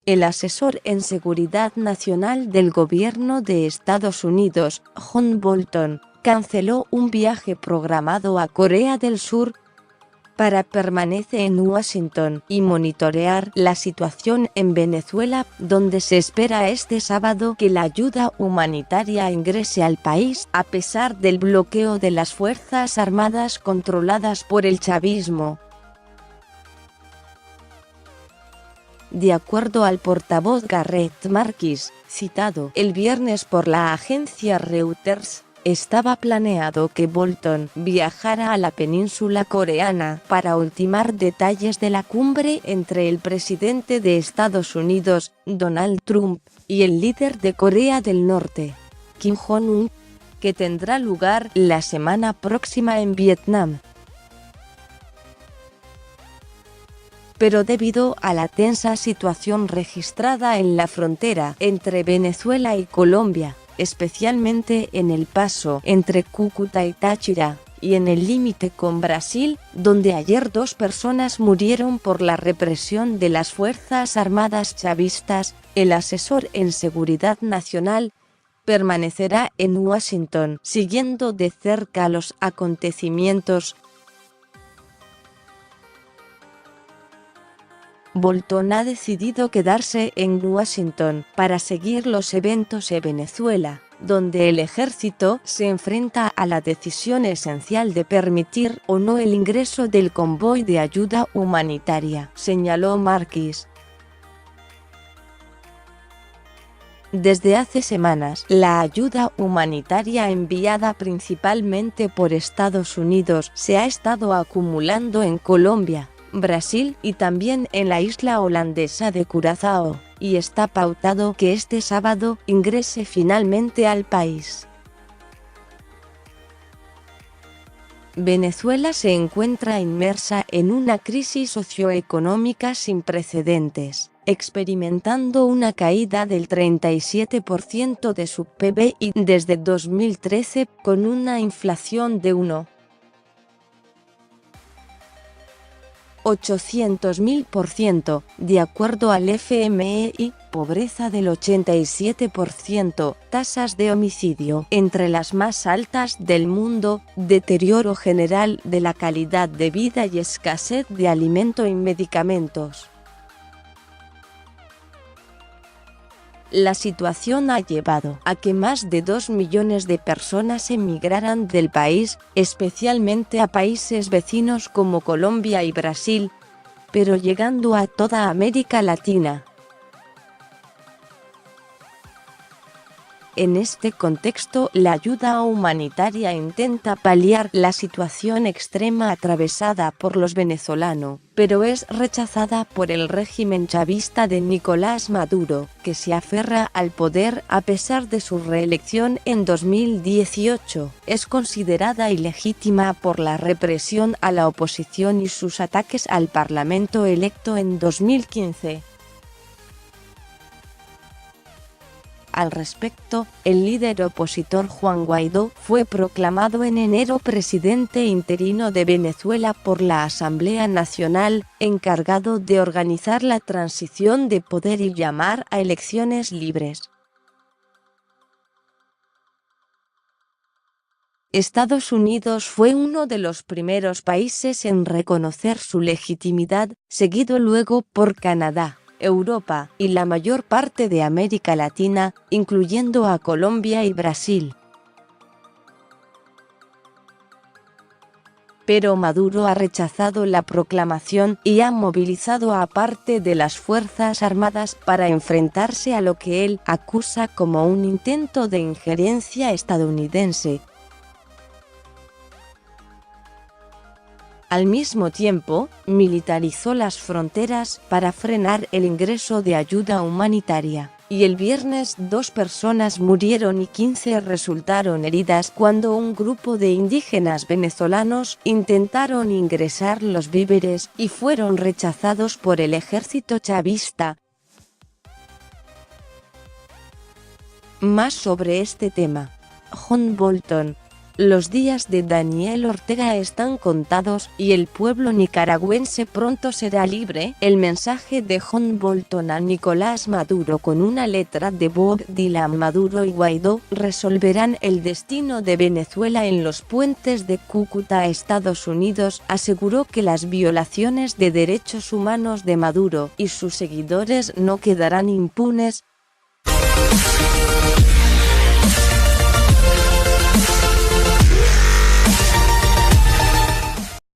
El asesor en seguridad nacional del gobierno de Estados Unidos, John Bolton, canceló un viaje programado a Corea del Sur para permanecer en Washington y monitorear la situación en Venezuela, donde se espera este sábado que la ayuda humanitaria ingrese al país a pesar del bloqueo de las Fuerzas Armadas controladas por el chavismo. De acuerdo al portavoz Garrett Marquis, citado el viernes por la agencia Reuters, estaba planeado que Bolton viajara a la península coreana para ultimar detalles de la cumbre entre el presidente de Estados Unidos, Donald Trump, y el líder de Corea del Norte, Kim Jong-un, que tendrá lugar la semana próxima en Vietnam. Pero debido a la tensa situación registrada en la frontera entre Venezuela y Colombia, especialmente en el paso entre Cúcuta y Táchira, y en el límite con Brasil, donde ayer 2 personas murieron por la represión de las Fuerzas Armadas chavistas, el asesor en seguridad nacional permanecerá en Washington, siguiendo de cerca los acontecimientos. Bolton ha decidido quedarse en Washington para seguir los eventos en Venezuela, donde el ejército se enfrenta a la decisión esencial de permitir o no el ingreso del convoy de ayuda humanitaria, señaló Marquis. Desde hace semanas, la ayuda humanitaria enviada principalmente por Estados Unidos se ha estado acumulando en Colombia, Brasil y también en la isla holandesa de Curazao, y está pautado que este sábado ingrese finalmente al país. Venezuela se encuentra inmersa en una crisis socioeconómica sin precedentes, experimentando una caída del 37% de su PBI desde 2013, con una inflación de 800.000%, de acuerdo al FMI, pobreza del 87%, tasas de homicidio entre las más altas del mundo, deterioro general de la calidad de vida y escasez de alimento y medicamentos. La situación ha llevado a que más de 2 millones de personas emigraran del país, especialmente a países vecinos como Colombia y Brasil, pero llegando a toda América Latina. En este contexto, la ayuda humanitaria intenta paliar la situación extrema atravesada por los venezolanos, pero es rechazada por el régimen chavista de Nicolás Maduro, que se aferra al poder a pesar de su reelección en 2018. Es considerada ilegítima por la represión a la oposición y sus ataques al parlamento electo en 2015. Al respecto, el líder opositor Juan Guaidó fue proclamado en enero presidente interino de Venezuela por la Asamblea Nacional, encargado de organizar la transición de poder y llamar a elecciones libres. Estados Unidos fue uno de los primeros países en reconocer su legitimidad, seguido luego por Canadá, Europa y la mayor parte de América Latina, incluyendo a Colombia y Brasil. Pero Maduro ha rechazado la proclamación y ha movilizado a parte de las Fuerzas Armadas para enfrentarse a lo que él acusa como un intento de injerencia estadounidense. Al mismo tiempo, militarizó las fronteras para frenar el ingreso de ayuda humanitaria, y el viernes 2 personas murieron y 15 resultaron heridas cuando un grupo de indígenas venezolanos intentaron ingresar los víveres y fueron rechazados por el ejército chavista. Más sobre este tema. John Bolton, Los días de Daniel Ortega están contados y el pueblo nicaragüense pronto será libre. El mensaje de John Bolton a Nicolás Maduro con una letra de Bob Dylan. Maduro y Guaidó resolverán el destino de Venezuela en los puentes de Cúcuta. Estados Unidos aseguró que las violaciones de derechos humanos de Maduro y sus seguidores no quedarán impunes.